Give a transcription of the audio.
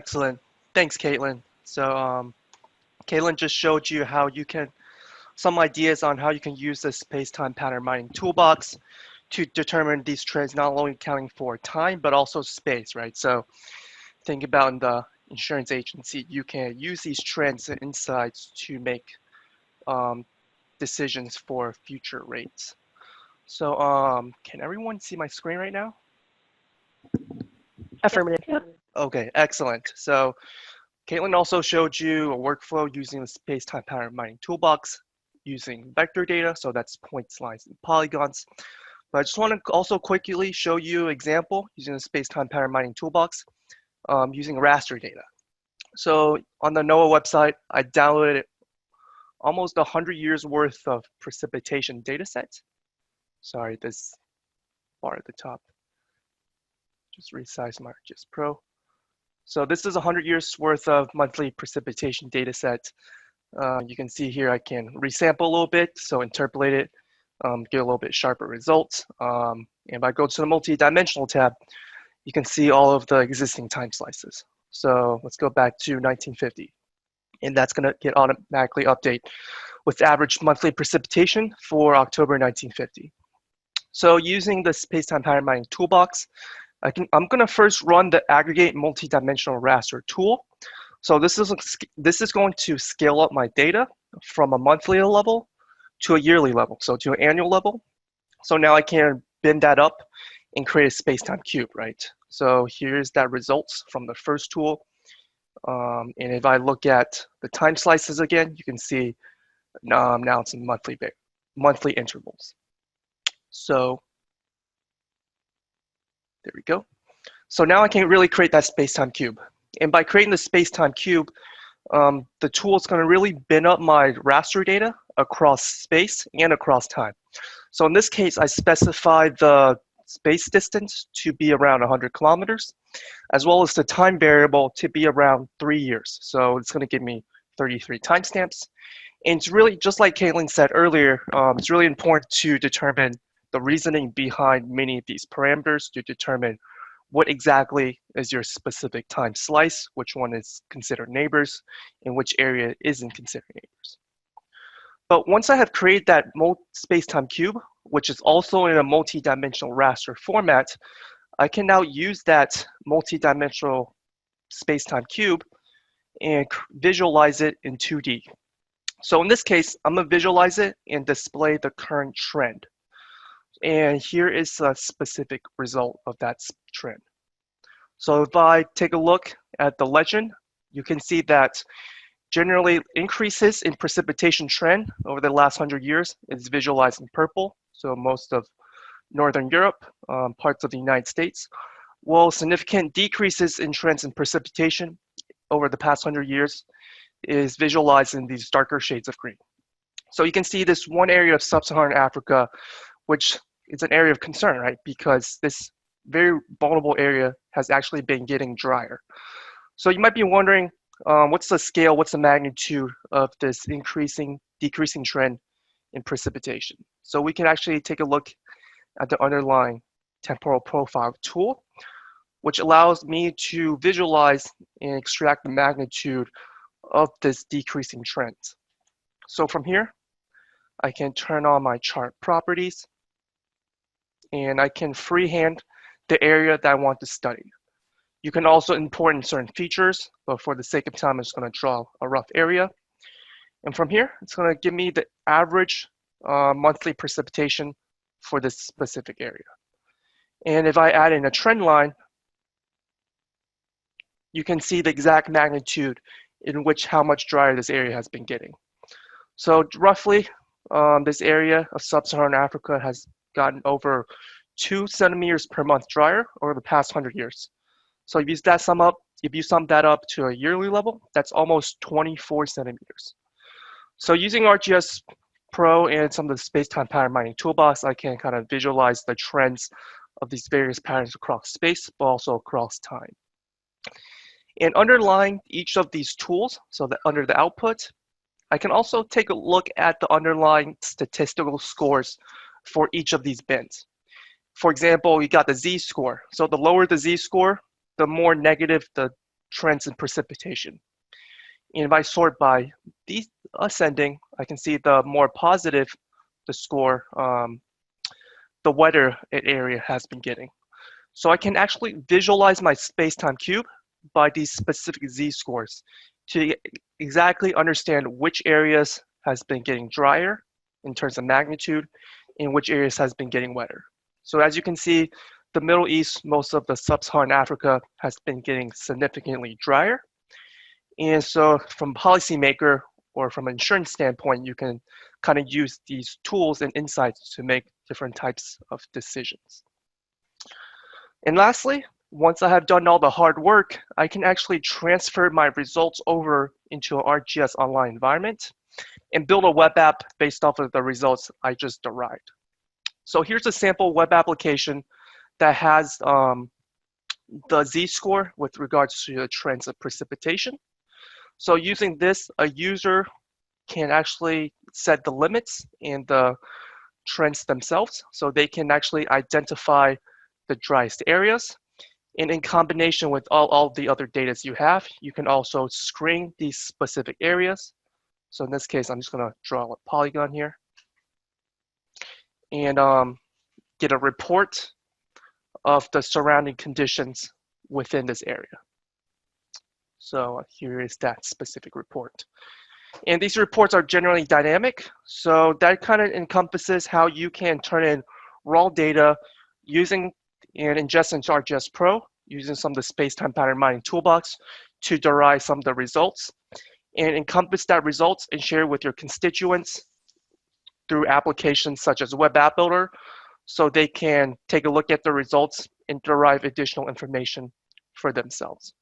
Excellent. Thanks, Caitlin. Caitlin just showed you how you can, some ideas on how you can use the space-time pattern mining toolbox to determine these trends, not only accounting for time, but also space, right? So think about in the insurance agency, you can use these trends and insights to make um, decisions for future rates. Can everyone see my screen right now? Affirmative. Yep. Okay, excellent. So Caitlin also showed you a workflow using the space-time pattern mining toolbox using vector data, so that's points, lines, and polygons. But I just want to also quickly show you an example using the space-time pattern mining toolbox using raster data. So on the NOAA website, I downloaded almost 100 years worth of precipitation data sets. Sorry, this bar at the top. Just resize my ArcGIS Pro. So this is 100 years worth of monthly precipitation data set. You can see here I can resample a little bit, so interpolate it, get a little bit sharper results. And if I go to the multi-dimensional tab, you can see all of the existing time slices. So let's go back to 1950. And that's going to get automatically update with average monthly precipitation for October 1950. So using the space-time pattern mining toolbox, I'm going to first run the aggregate multi-dimensional raster tool. So this is going to scale up my data from a monthly level to a yearly level, so to an annual level. So now I can bend that up and create a space-time cube, right? So here's that results from the first tool. And if I look at the time slices again, you can see now it's in monthly intervals. So there we go. So now I can really create that space-time cube. And by creating the space-time cube, the tool is going to really bin up my raster data across space and across time. So in this case, I specified the space distance to be around 100 kilometers, as well as the time variable to be around 3 years. So it's going to give me 33 timestamps. And it's really, just like Caitlin said earlier, it's really important to determine the reasoning behind many of these parameters to determine what exactly is your specific time slice, which one is considered neighbors, and which area isn't considered neighbors. But once I have created that space-time cube, which is also in a multi-dimensional raster format, I can now use that multi-dimensional space-time cube and visualize it in 2D. So in this case, I'm going to visualize it and display the current trend. And here is a specific result of that trend. So if I take a look at the legend, you can see that generally increases in precipitation trend over the last 100 years is visualized in purple. So most of Northern Europe, parts of the United States, while significant decreases in trends in precipitation over the past 100 years is visualized in these darker shades of green. So you can see this one area of sub-Saharan Africa, which is an area of concern, right? Because this very vulnerable area has actually been getting drier. So you might be wondering, what's the scale, what's the magnitude of this decreasing trend in precipitation? So we can actually take a look at the underlying temporal profile tool, which allows me to visualize and extract the magnitude of this decreasing trend. So from here, I can turn on my chart properties, and I can freehand the area that I want to study. You can also import in certain features, but for the sake of time, I'm just going to draw a rough area. And from here, it's going to give me the average monthly precipitation for this specific area. And if I add in a trend line, you can see the exact magnitude in which how much drier this area has been getting. So roughly, this area of sub-Saharan Africa has gotten over 2 centimeters per month drier over the past 100 years. So if you sum that up to a yearly level, that's almost 24 centimeters. So using ArcGIS Pro and some of the space-time pattern mining toolbox, I can kind of visualize the trends of these various patterns across space, but also across time. And underlying each of these tools, so that under the output, I can also take a look at the underlying statistical scores for each of these bins. For example, you got the Z-score. So the lower the Z-score, the more negative the trends in precipitation. And if I sort by ascending, I can see the more positive the score, the wetter area has been getting. So I can actually visualize my space-time cube by these specific z-scores to exactly understand which areas has been getting drier in terms of magnitude and which areas has been getting wetter. So as you can see, the Middle East, most of the sub-Saharan Africa has been getting significantly drier. And so from policymaker or from an insurance standpoint, you can kind of use these tools and insights to make different types of decisions. And lastly, once I have done all the hard work, I can actually transfer my results over into an ArcGIS Online environment and build a web app based off of the results I just derived. So here's a sample web application that has the z-score with regards to the trends of precipitation. So using this, a user can actually set the limits and the trends themselves, so they can actually identify the driest areas. And in combination with all the other data you have, you can also screen these specific areas. So in this case, I'm just going to draw a polygon here and get a report of the surrounding conditions within this area. So here is that specific report. And these reports are generally dynamic. So that kind of encompasses how you can turn in raw data using and ingest into ArcGIS Pro, using some of the space-time pattern mining toolbox to derive some of the results and encompass that results and share with your constituents through applications such as Web App Builder, so they can take a look at the results and derive additional information for themselves.